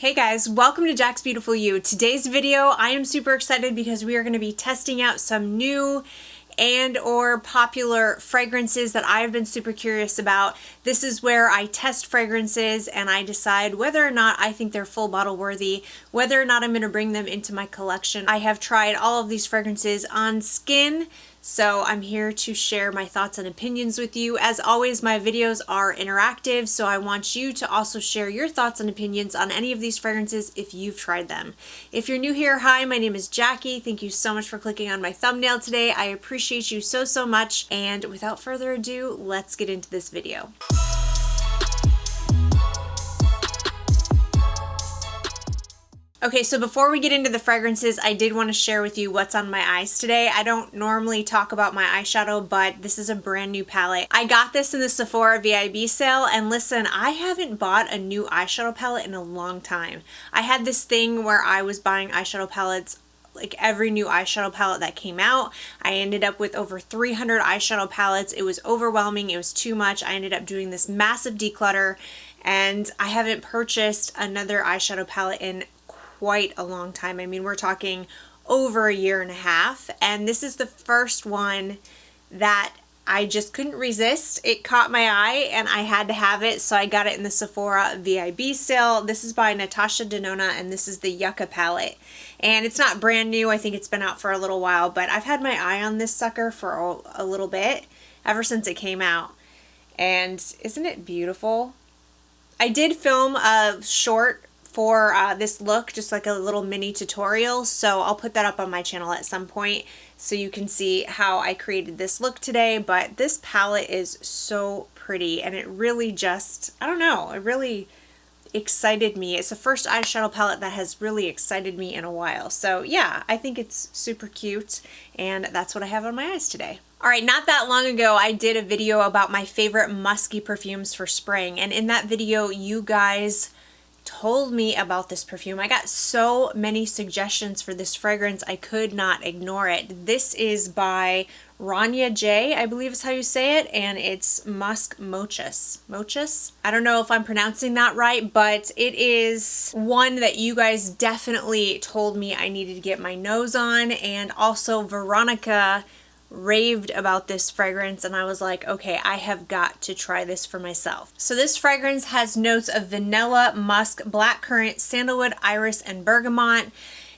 Hey guys, welcome to Jack's Beautiful You. Today's video, I am super excited because we are going to be testing out some new and or popular fragrances that I've been super curious about. This is where I test fragrances and I decide whether or not I think they're full bottle worthy, whether or not I'm going to bring them into my collection. I have tried all of these fragrances on skin, so I'm here to share my thoughts and opinions with you. As always, my videos are interactive, so I want you to also share your thoughts and opinions on any of these fragrances if you've tried them. If you're new here, hi, my name is Jackie. Thank you so much for clicking on my thumbnail today. I appreciate you so much. And without further ado, let's get into this video. Okay, so before we get into the fragrances, I did want to share with you what's on my eyes today. I don't normally talk about my eyeshadow, but this is a brand new palette. I got this in the Sephora VIB sale, and listen, I haven't bought a new eyeshadow palette in a long time. I had this thing where I was buying eyeshadow palettes like every new eyeshadow palette that came out. I ended up with over 300 eyeshadow palettes. It was overwhelming. It was too much. I ended up doing this massive declutter, and I haven't purchased another eyeshadow palette in quite a long time. I mean, we're talking over a year and a half, and this is the first one that I just couldn't resist. It caught my eye and I had to have it, so I got it in the Sephora VIB sale. This is by Natasha, Denona, and this is the Yucca palette. And it's not brand new. I think it's been out for a little while, but I've had my eye on this sucker for a little bit, ever since it came out. And isn't it beautiful? I did film a short for this look, just like a little mini tutorial, so I'll put that up on my channel at some point so you can see how I created this look today. But this palette is so pretty, and it really just, I don't know, it really excited me. It's the first eyeshadow palette that has really excited me in a while. So yeah, I think it's super cute, and that's what I have on my eyes today. Alright, not that long ago I did a video about my favorite musky perfumes for spring, and in that video you guys told me about this perfume. I got so many suggestions for this fragrance, I could not ignore it. This is by Rania J, I believe is how you say it, and it's Musc Moschus. Moschus? I don't know if I'm pronouncing that right, but it is one that you guys definitely told me I needed to get my nose on, and also Veronica raved about this fragrance, and I was like, okay, I have got to try this for myself. So this fragrance has notes of vanilla, musk, blackcurrant, sandalwood, iris, and bergamot.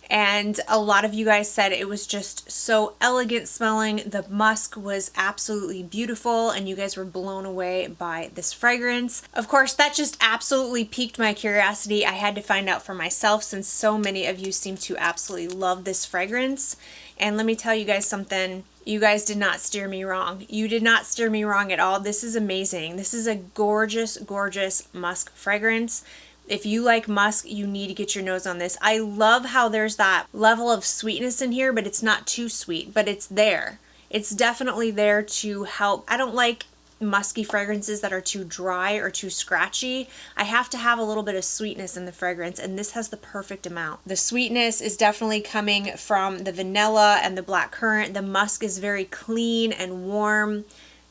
And a lot of you guys said it was just so elegant smelling. The musk was absolutely beautiful, and you guys were blown away by this fragrance. Of course, that just absolutely piqued my curiosity. I had to find out for myself, since so many of you seem to absolutely love this fragrance. And let me tell you guys something. You guys did not steer me wrong. You did not steer me wrong at all. This is amazing. This is a gorgeous, gorgeous musk fragrance. If you like musk, you need to get your nose on this. I love how there's that level of sweetness in here, but it's not too sweet, but it's there. It's definitely there to help. I don't like musky fragrances that are too dry or too scratchy. I have to have a little bit of sweetness in the fragrance, and this has the perfect amount. The sweetness is definitely coming from the vanilla and the blackcurrant. The musk is very clean and warm,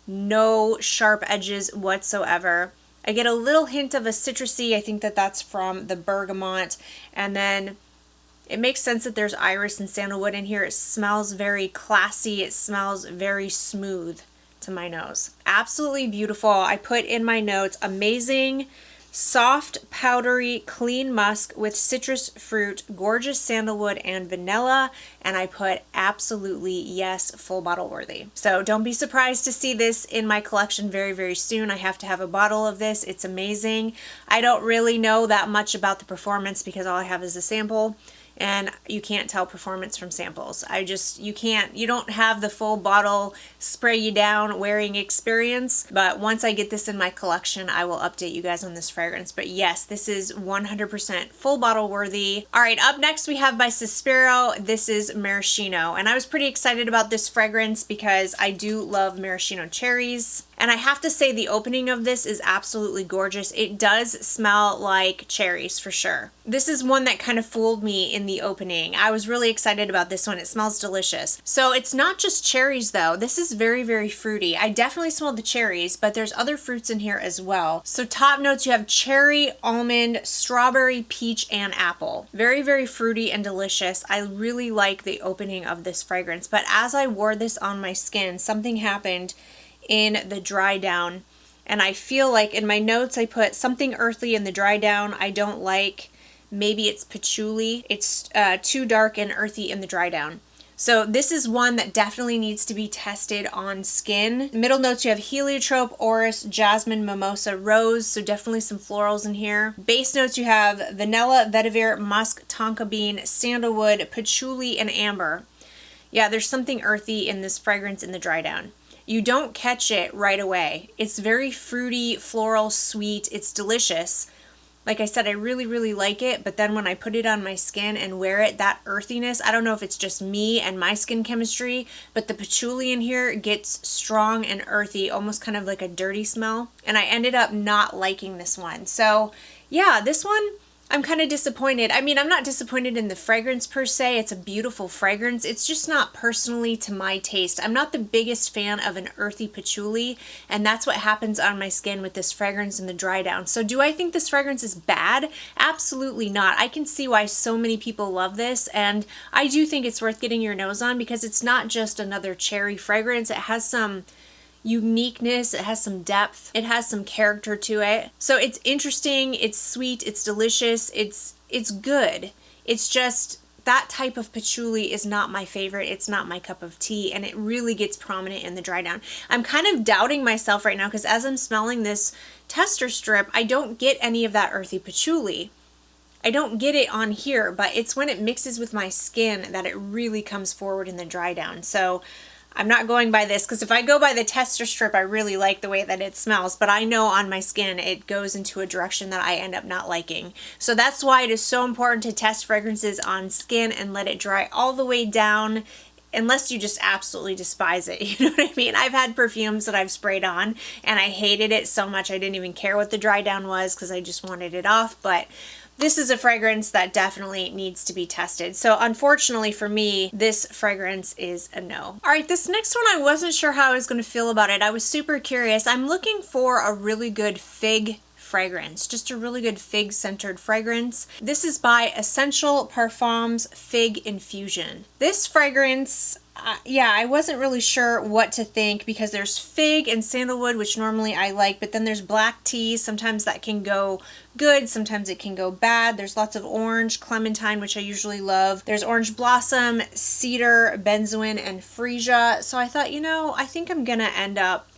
no sharp edges whatsoever. I get a little hint of a citrusy. I think that that's from the bergamot, and then it makes sense that there's iris and sandalwood in here. It smells very classy. It smells very smooth to my nose. Absolutely beautiful. I put in my notes, amazing, soft, powdery, clean musk with citrus fruit, gorgeous sandalwood and vanilla, and I put absolutely yes, full bottle worthy. So don't be surprised to see this in my collection very soon. I have to have a bottle of this. It's amazing. I don't really know that much about the performance because all I have is a sample, and you can't tell performance from samples. You don't have the full bottle spray you down wearing experience, but once I get this in my collection, I will update you guys on this fragrance. But yes, this is 100% full bottle worthy. All right, up next we have by Sospiro. This is Maraschino, and I was pretty excited about this fragrance because I do love maraschino cherries. And I have to say the opening of this is absolutely gorgeous. It does smell like cherries for sure. This is one that kind of fooled me in the opening. I was really excited about this one. It smells delicious. So it's not just cherries though. This is very, very fruity. I definitely smell the cherries, but there's other fruits in here as well. So top notes, you have cherry, almond, strawberry, peach, and apple. Very, very fruity and delicious. I really like the opening of this fragrance, but as I wore this on my skin, something happened in the dry down, and I feel like in my notes I put something earthy in the dry down I don't like. Maybe it's patchouli. It's too dark and earthy in the dry down. So this is one that definitely needs to be tested on skin. Middle notes, you have heliotrope, orris, jasmine, mimosa, rose, so definitely some florals in here. Base notes, you have vanilla, vetiver, musk, tonka bean, sandalwood, patchouli, and amber. Yeah, there's something earthy in this fragrance in the dry down. You don't catch it right away. It's very fruity, floral, sweet. It's delicious. Like I said, I really, really like it, but then when I put it on my skin and wear it, that earthiness, I don't know if it's just me and my skin chemistry, but the patchouli in here gets strong and earthy, almost kind of like a dirty smell, and I ended up not liking this one. So yeah, this one, I'm kind of disappointed. I mean, I'm not disappointed in the fragrance per se. It's a beautiful fragrance. It's just not personally to my taste. I'm not the biggest fan of an earthy patchouli, and that's what happens on my skin with this fragrance in the dry down. So do I think this fragrance is bad? Absolutely not. I can see why so many people love this, and I do think it's worth getting your nose on because it's not just another cherry fragrance. It has some uniqueness, it has some depth, it has some character to it. So it's interesting, it's sweet, it's delicious, it's good. It's just that type of patchouli is not my favorite. It's not my cup of tea, and it really gets prominent in the dry down. I'm kind of doubting myself right now because as I'm smelling this tester strip, I don't get any of that earthy patchouli. I don't get it on here, but it's when it mixes with my skin that it really comes forward in the dry down. So I'm not going by this because if I go by the tester strip, I really like the way that it smells, but I know on my skin it goes into a direction that I end up not liking. So that's why it is so important to test fragrances on skin and let it dry all the way down, unless you just absolutely despise it. You know what I mean? I've had perfumes that I've sprayed on and I hated it so much I didn't even care what the dry down was because I just wanted it off, but this is a fragrance that definitely needs to be tested. So unfortunately for me, this fragrance is a no. All right, this next one, I wasn't sure how I was going to feel about it. I was super curious. I'm looking for a really good fig fragrance, just a really good fig centered fragrance. This is by Essential Parfums Fig Infusion. This fragrance, yeah, I wasn't really sure what to think because there's fig and sandalwood, which normally I like, but then there's black tea. Sometimes that can go good, sometimes it can go bad. There's lots of orange, clementine, which I usually love. There's orange blossom, cedar, benzoin, and freesia. So I thought, you know, I think I'm gonna end up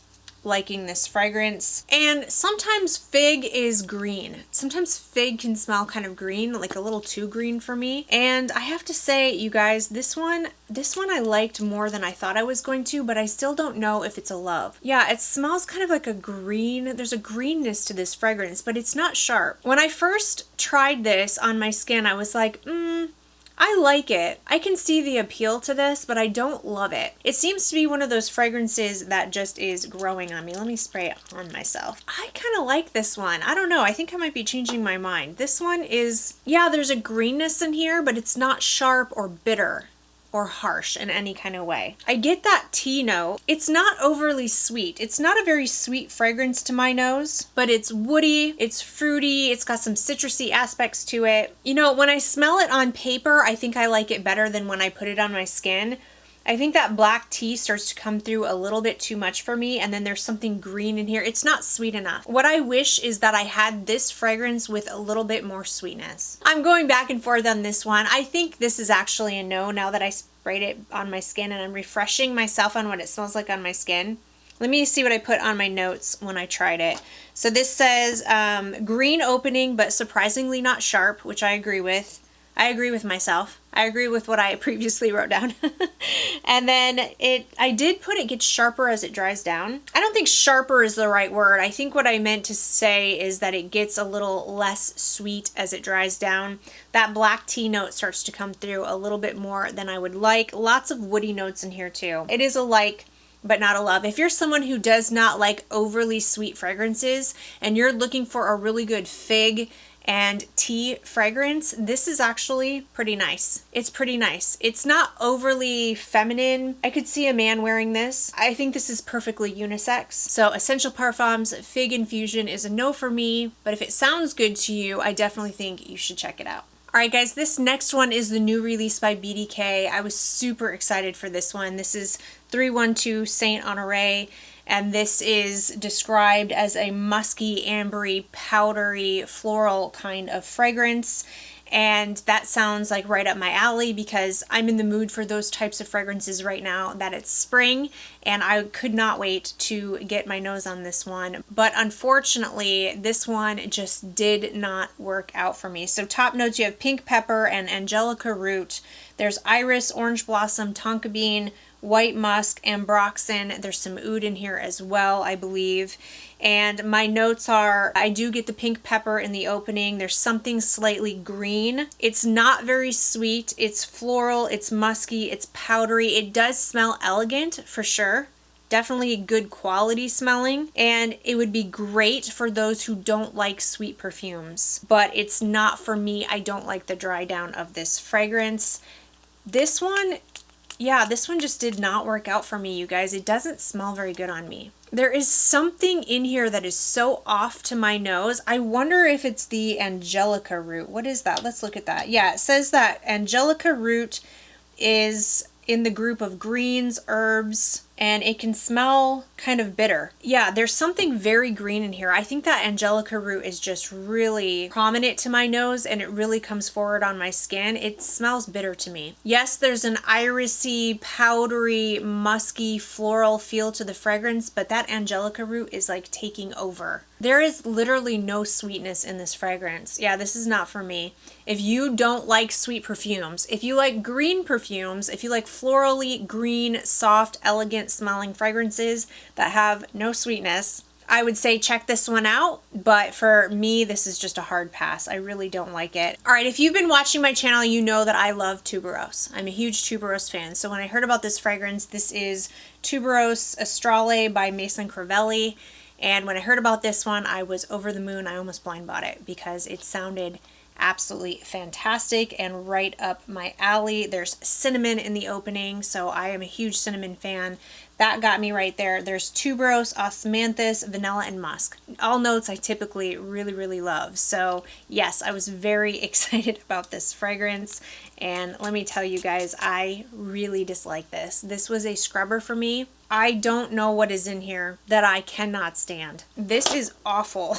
liking this fragrance. And sometimes fig is green. Sometimes fig can smell kind of green, like a little too green for me. And I have to say, you guys, this one I liked more than I thought I was going to, but I still don't know if it's a love. Yeah, it smells kind of like a green. There's a greenness to this fragrance, but it's not sharp. When I first tried this on my skin, I was like, I like it. I can see the appeal to this, but I don't love it. It seems to be one of those fragrances that just is growing on me. Let me spray it on myself. I kind of like this one. I don't know. I think I might be changing my mind. This one is, yeah, there's a greenness in here, but it's not sharp or bitter or harsh in any kind of way. I get that tea note. It's not overly sweet. It's not a very sweet fragrance to my nose, but it's woody, it's fruity, it's got some citrusy aspects to it. You know, when I smell it on paper, I think I like it better than when I put it on my skin. I think that black tea starts to come through a little bit too much for me, and then there's something green in here. It's not sweet enough. What I wish is that I had this fragrance with a little bit more sweetness. I'm going back and forth on this one. I think this is actually a no now that I sprayed it on my skin and I'm refreshing myself on what it smells like on my skin. Let me see what I put on my notes when I tried it. So this says green opening, but surprisingly not sharp, which I agree with. I agree with myself. I agree with what I previously wrote down. And then I did put it gets sharper as it dries down. I don't think sharper is the right word. I think what I meant to say is that it gets a little less sweet as it dries down. That black tea note starts to come through a little bit more than I would like. Lots of woody notes in here too. It is a like but not a love. If you're someone who does not like overly sweet fragrances and you're looking for a really good fig and tea fragrance, this is actually pretty nice. It's pretty nice. It's not overly feminine. I could see a man wearing this. I think this is perfectly unisex. So Essential Parfums Fig Infusion is a no for me, but if it sounds good to you, I definitely think you should check it out. Alright guys, this next one is the new release by BDK. I was super excited for this one. This is 312 Saint Honoré, and this is described as a musky, ambery, powdery, floral kind of fragrance. And that sounds like right up my alley because I'm in the mood for those types of fragrances right now that it's spring, and I could not wait to get my nose on this one. But unfortunately, this one just did not work out for me. So top notes, you have pink pepper and angelica root. There's iris, orange blossom, tonka bean, white musk, ambroxan. There's some oud in here as well, I believe. And my notes are, I do get the pink pepper in the opening. There's something slightly green. It's not very sweet. It's floral, it's musky, it's powdery. It does smell elegant for sure. Definitely good quality smelling, and it would be great for those who don't like sweet perfumes, but it's not for me. I don't like the dry down of this fragrance. This one, yeah, this one just did not work out for me, you guys. It doesn't smell very good on me. There is something in here that is so off to my nose. I wonder if it's the angelica root. What is that? Let's look at that. Yeah, it says that angelica root is in the group of greens, herbs, and it can smell kind of bitter. Yeah, there's something very green in here. I think that angelica root is just really prominent to my nose, and it really comes forward on my skin. It smells bitter to me. Yes, there's an irisy, powdery, musky, floral feel to the fragrance, but that angelica root is like taking over. There is literally no sweetness in this fragrance. Yeah, this is not for me. If you don't like sweet perfumes, if you like green perfumes, if you like florally green, soft, elegant smelling fragrances that have no sweetness, I would say check this one out, but for me, this is just a hard pass. I really don't like it. All right, if you've been watching my channel, you know that I love Tubereuse. I'm a huge Tubereuse fan. So when I heard about this fragrance, this is Tubereuse Astrale by Maison Crivelli. And when I heard about this one, I was over the moon. I almost blind bought it because it sounded absolutely fantastic and right up my alley. There's cinnamon in the opening, so I am a huge cinnamon fan. That got me right there. There's tuberose, osmanthus, vanilla, and musk. All notes I typically really love. So yes, I was very excited about this fragrance. And let me tell you guys, I really dislike this. This was a scrubber for me. I don't know what is in here that I cannot stand. This is awful.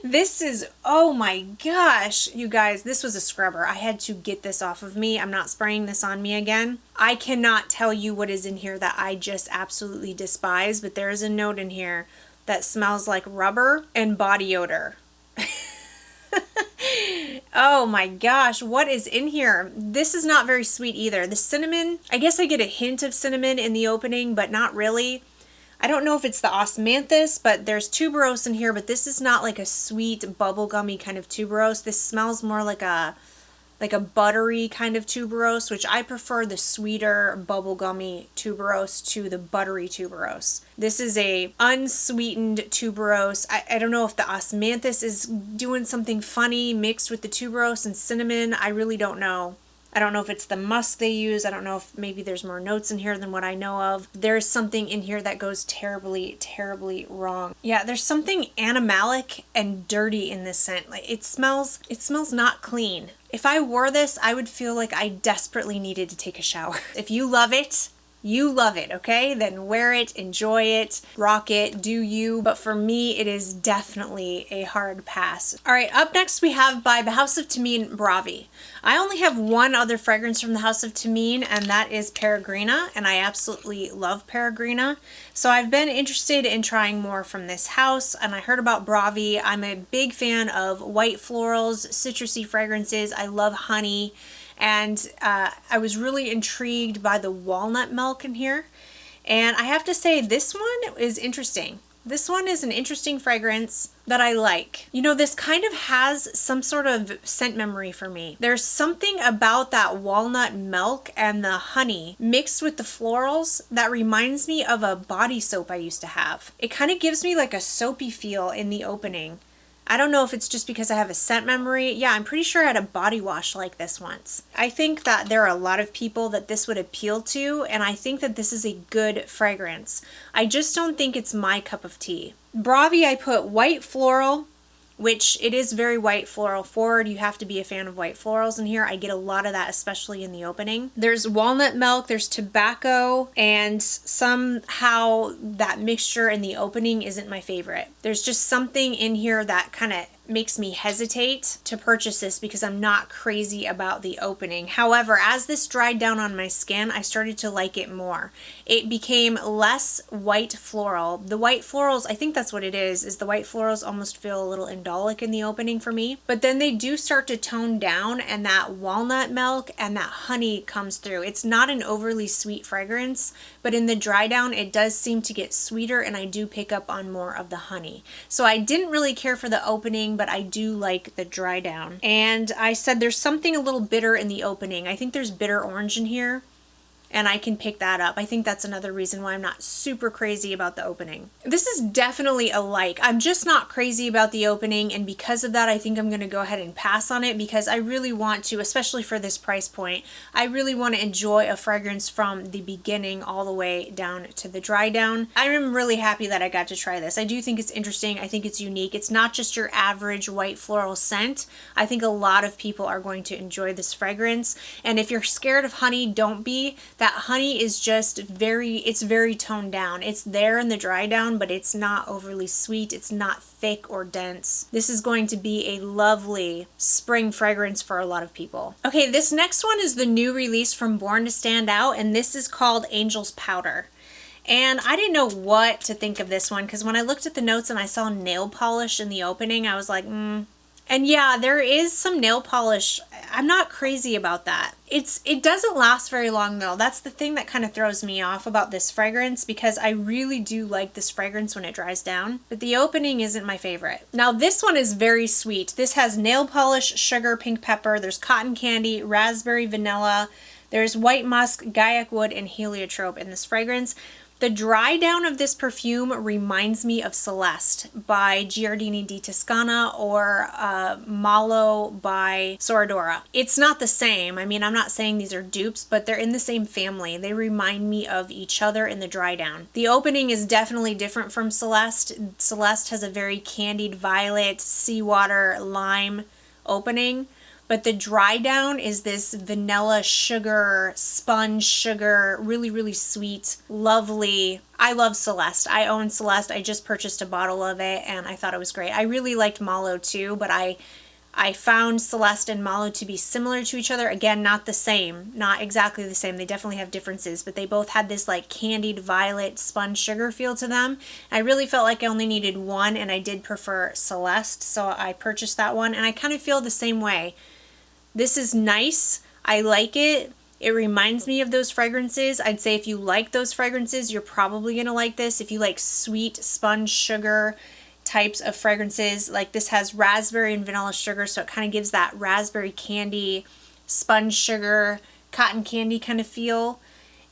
This is, oh my gosh, you guys, this was a scrubber. I had to get this off of me. I'm not spraying this on me again. I cannot tell you what is in here that I just absolutely despise, but there is a note in here that smells like rubber and body odor. Oh my gosh, what is in here? This is not very sweet either. The cinnamon, I guess I get a hint of cinnamon in the opening, but not really. I don't know if it's the osmanthus, but there's tuberose in here, but this is not like a sweet bubblegummy kind of tuberose. This smells more like a buttery kind of tuberose, which I prefer the sweeter bubblegummy tuberose to the buttery tuberose. This is a unsweetened tuberose. I don't know if the osmanthus is doing something funny mixed with the tuberose and cinnamon. I really don't know. I don't know if it's the musk they use. I don't know if maybe there's more notes in here than what I know of. There's something in here that goes terribly wrong. Yeah, there's something animalic and dirty in this scent. Like it smells not clean. If I wore this, I would feel like I desperately needed to take a shower. If you love it, you love it, okay? Then wear it, enjoy it, rock it, do you. But for me, it is definitely a hard pass. All right, up next we have by the House of Thameen, Bravi. I only have one other fragrance from the House of Thameen, and that is Peregrina, and I absolutely love Peregrina. So I've been interested in trying more from this house, and I heard about Bravi. I'm a big fan of white florals, citrusy fragrances. I love honey. And I was really intrigued by the walnut milk in here. And I have to say, this one is interesting. This one is an interesting fragrance that I like. You know, this kind of has some sort of scent memory for me. There's something about that walnut milk and the honey mixed with the florals that reminds me of a body soap I used to have. It kind of gives me like a soapy feel in the opening. I don't know if it's just because I have a scent memory. Yeah, I'm pretty sure I had a body wash like this once. I think that there are a lot of people that this would appeal to, and I think that this is a good fragrance. I just don't think it's my cup of tea. Bravi, I put white floral, which it is very white floral forward. You have to be a fan of white florals in here. I get a lot of that, especially in the opening. There's walnut milk, there's tobacco, and somehow that mixture in the opening isn't my favorite. There's just something in here that kind of makes me hesitate to purchase this because I'm not crazy about the opening. However, as this dried down on my skin, I started to like it more. It became less white floral. The white florals, I think that's what it is the white florals almost feel a little indolic in the opening for me. But then they do start to tone down and that walnut milk and that honey comes through. It's not an overly sweet fragrance, but in the dry down, it does seem to get sweeter and I do pick up on more of the honey. So I didn't really care for the opening, but I do like the dry down. And I said there's something a little bitter in the opening. I think there's bitter orange in here, and I can pick that up. I think that's another reason why I'm not super crazy about the opening. This is definitely a like. I'm just not crazy about the opening, and because of that, I think I'm gonna go ahead and pass on it because I really want to, especially for this price point, I really want to enjoy a fragrance from the beginning all the way down to the dry down. I'm really happy that I got to try this. I do think it's interesting. I think it's unique. It's not just your average white floral scent. I think a lot of people are going to enjoy this fragrance, and if you're scared of honey, don't be. That honey is just it's very toned down. It's there in the dry down, but it's not overly sweet. It's not thick or dense. This is going to be a lovely spring fragrance for a lot of people. Okay, this next one is the new release from Born to Stand Out, and this is called Angel's Powder. And I didn't know what to think of this one because when I looked at the notes and I saw nail polish in the opening, I was like, And yeah, there is some nail polish. I'm not crazy about that. It doesn't last very long though. That's the thing that kind of throws me off about this fragrance because I really do like this fragrance when it dries down, but the opening isn't my favorite. Now this one is very sweet. This has nail polish, sugar, pink pepper, there's cotton candy, raspberry, vanilla, there's white musk, gaiac wood, and heliotrope in this fragrance. The dry down of this perfume reminds me of Celeste by Giardini di Toscana or Malo by Soradora. It's not the same. I mean, I'm not saying these are dupes, but they're in the same family. They remind me of each other in the dry down. The opening is definitely different from Celeste. Celeste has a very candied violet, seawater, lime opening. But the dry down is this vanilla sugar, sponge sugar, really, really sweet, lovely. I love Celeste. I own Celeste. I just purchased a bottle of it and I thought it was great. I really liked Malo too, but I found Celeste and Malo to be similar to each other. Again, not the same, not exactly the same. They definitely have differences, but they both had this like candied violet sponge sugar feel to them. I really felt like I only needed one and I did prefer Celeste, so I purchased that one and I kind of feel the same way. This is nice. I like it. It reminds me of those fragrances. I'd say if you like those fragrances, you're probably going to like this. If you like sweet sponge sugar types of fragrances, like this has raspberry and vanilla sugar, so it kind of gives that raspberry candy, sponge sugar, cotton candy kind of feel.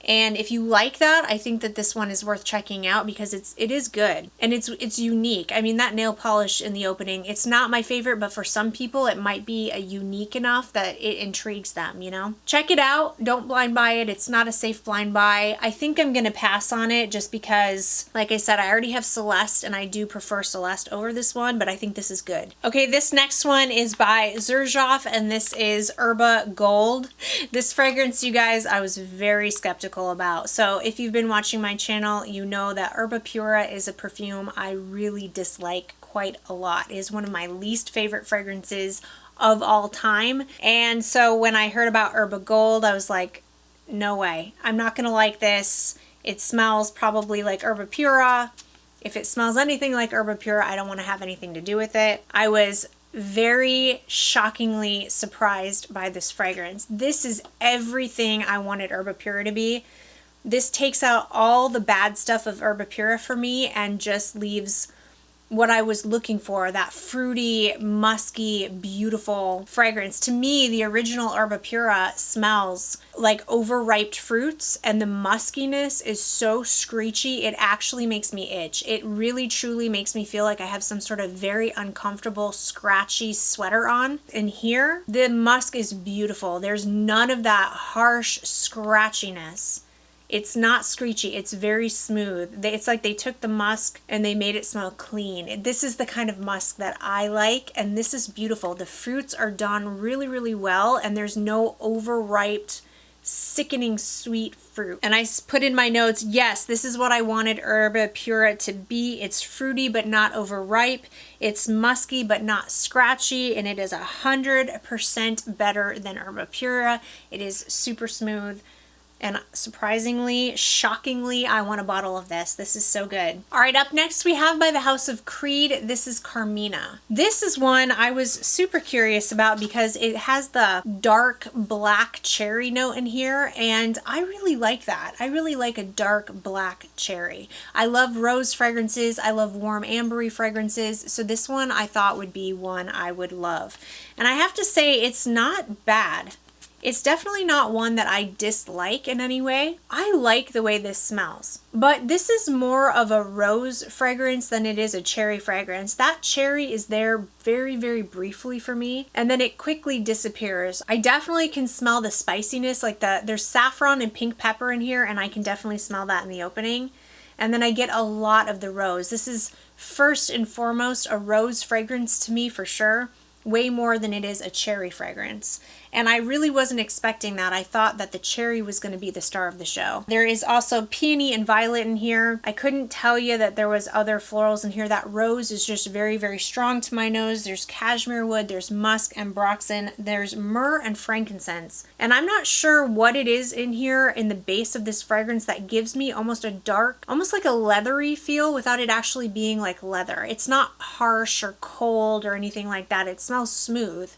And if you like that, I think that this one is worth checking out because it is good and it's unique. I mean, that nail polish in the opening, it's not my favorite, but for some people it might be unique enough that it intrigues them, you know? Check it out. Don't blind buy it. It's not a safe blind buy. I think I'm going to pass on it just because, like I said, I already have Celeste and I do prefer Celeste over this one, but I think this is good. Okay, this next one is by Xerjoff and this is Oud Gold. This fragrance, you guys, I was very skeptical about. So if you've been watching my channel, you know that Herba Pura is a perfume I really dislike quite a lot. It is one of my least favorite fragrances of all time. And so when I heard about Oud Gold, I was like, no way. I'm not gonna like this. It smells probably like Herba Pura. If it smells anything like Herba Pura, I don't want to have anything to do with it. I was very shockingly surprised by this fragrance. This is everything I wanted Herba Pura to be, This takes out all the bad stuff of Herbapura for me and just leaves what I was looking for, that fruity, musky, beautiful fragrance. To me, the original Herbapura smells like overripe fruits, and the muskiness is so screechy, it actually makes me itch. It really truly makes me feel like I have some sort of very uncomfortable, scratchy sweater on. And here, the musk is beautiful. There's none of that harsh scratchiness. It's not screechy, it's very smooth. It's like they took the musk and they made it smell clean. This is the kind of musk that I like, and this is beautiful. The fruits are done really, really well, and there's no overripe, sickening sweet fruit. And I put in my notes, yes, this is what I wanted Herbapura to be. It's fruity but not overripe. It's musky but not scratchy, and it is 100% better than Herbapura. It is super smooth. And surprisingly, shockingly, I want a bottle of this. This is so good. All right, up next we have by the House of Creed. This is Carmina. This is one I was super curious about because it has the dark black cherry note in here, and I really like that. I really like a dark black cherry. I love rose fragrances. I love warm ambery fragrances. So this one I thought would be one I would love. And I have to say, it's not bad. It's definitely not one that I dislike in any way. I like the way this smells. But this is more of a rose fragrance than it is a cherry fragrance. That cherry is there very, very briefly for me, and then it quickly disappears. I definitely can smell the spiciness, like there's saffron and pink pepper in here, and I can definitely smell that in the opening. And then I get a lot of the rose. This is first and foremost a rose fragrance to me for sure. Way more than it is a cherry fragrance. And I really wasn't expecting that. I thought that the cherry was going to be the star of the show. There is also peony and violet in here. I couldn't tell you that there was other florals in here. That rose is just very, very strong to my nose. There's cashmere wood, there's musk and broxen, there's myrrh and frankincense. And I'm not sure what it is in here in the base of this fragrance that gives me almost a dark, almost like a leathery feel without it actually being like leather. It's not harsh or cold or anything like that. It smells smooth,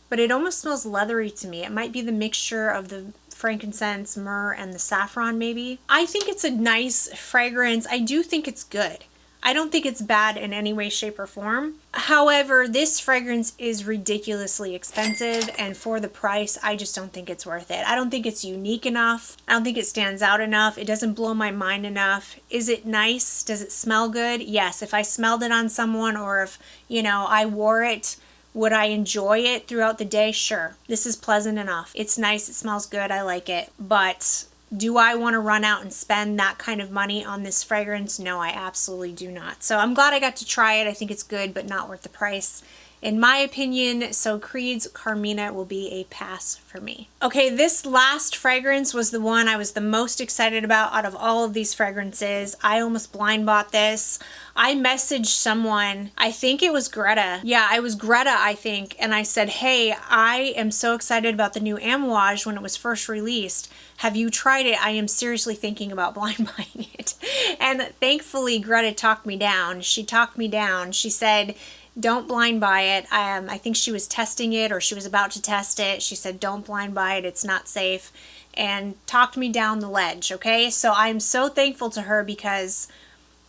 but it almost smells leathery to me. It might be the mixture of the frankincense, myrrh, and the saffron maybe. I think it's a nice fragrance. I do think it's good. I don't think it's bad in any way, shape, or form. However, this fragrance is ridiculously expensive, and for the price, I just don't think it's worth it. I don't think it's unique enough. I don't think it stands out enough. It doesn't blow my mind enough. Is it nice? Does it smell good? Yes. If I smelled it on someone, or if, you know, I wore it, would I enjoy it throughout the day? Sure. This is pleasant enough. It's nice. It smells good. I like it. But do I want to run out and spend that kind of money on this fragrance? No, I absolutely do not. So I'm glad I got to try it. I think it's good, but not worth the price, in my opinion. So Creed's Carmina will be a pass for me. Okay, this last fragrance was the one I was the most excited about out of all of these fragrances. I almost blind bought this. I messaged someone, I think it was Greta. Yeah, it was Greta, I think. And I said, hey, I am so excited about the new Amouage when it was first released. Have you tried it? I am seriously thinking about blind buying it. And thankfully, Greta talked me down. She talked me down. She said, don't blind buy it. I think she was testing it, or she was about to test it. She said, don't blind buy it. It's not safe. And talked me down the ledge, okay? So I'm so thankful to her, because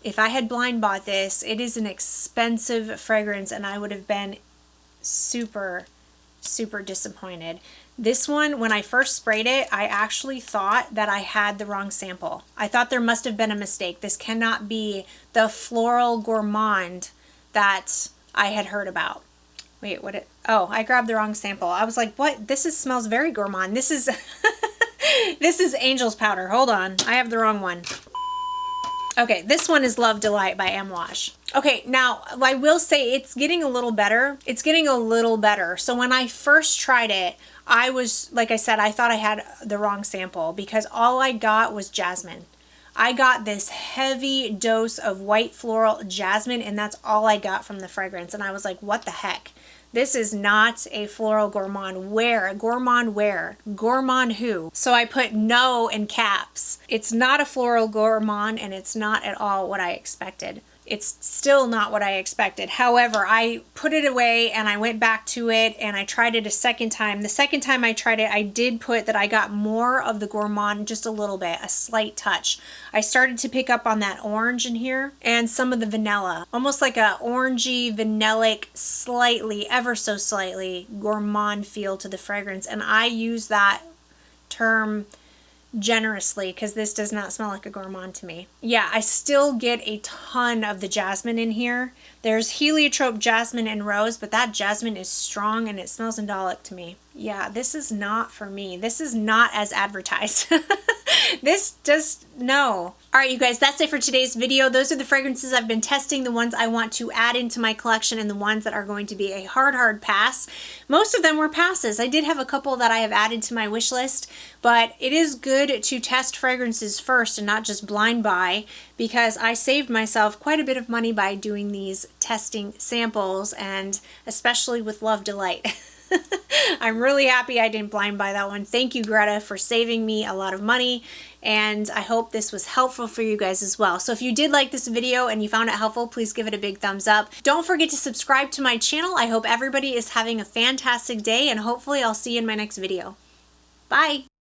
if I had blind bought this, it is an expensive fragrance, and I would have been super, super disappointed. This one, when I first sprayed it, I actually thought that I had the wrong sample. I thought there must have been a mistake. This cannot be the floral gourmand that I had heard about. Wait, oh, I grabbed the wrong sample. I was like, what? This smells very gourmand. This is, this is Angel's Powder. Hold on. I have the wrong one. Okay, this one is Love Delight by Amouage. Okay, now I will say it's getting a little better. It's getting a little better. So when I first tried it, I was, like I said, I thought I had the wrong sample, because all I got was jasmine. I got this heavy dose of white floral jasmine, and that's all I got from the fragrance. And I was like, what the heck? This is not a floral gourmand. Where? Gourmand where? Gourmand who? So I put no in caps. It's not a floral gourmand, and it's not at all what I expected. it's still not what I expected. However, I put it away and I went back to it and I tried it a second time. The second time I tried it, I did put that I got more of the gourmand, just a little bit, a slight touch. I started to pick up on that orange in here and some of the vanilla, almost like a orangey, vanillic, slightly, ever so slightly gourmand feel to the fragrance. And I use that term generously because this does not smell like a gourmand to me. Yeah, I still get a ton of the jasmine in here. There's heliotrope, jasmine, and rose, but that jasmine is strong and it smells indolic to me. Yeah, this is not for me. This is not as advertised. This just, no. All right, you guys, that's it for today's video. Those are the fragrances I've been testing, the ones I want to add into my collection and the ones that are going to be a hard pass. Most of them were passes. I did have a couple that I have added to my wish list, but it is good to test fragrances first and not just blind buy, because I saved myself quite a bit of money by doing these testing samples, and especially with Love Delight. I'm really happy I didn't blind buy that one. Thank you, Greta, for saving me a lot of money, and I hope this was helpful for you guys as well. So if you did like this video and you found it helpful, please give it a big thumbs up. Don't forget to subscribe to my channel. I hope everybody is having a fantastic day, and hopefully I'll see you in my next video. Bye!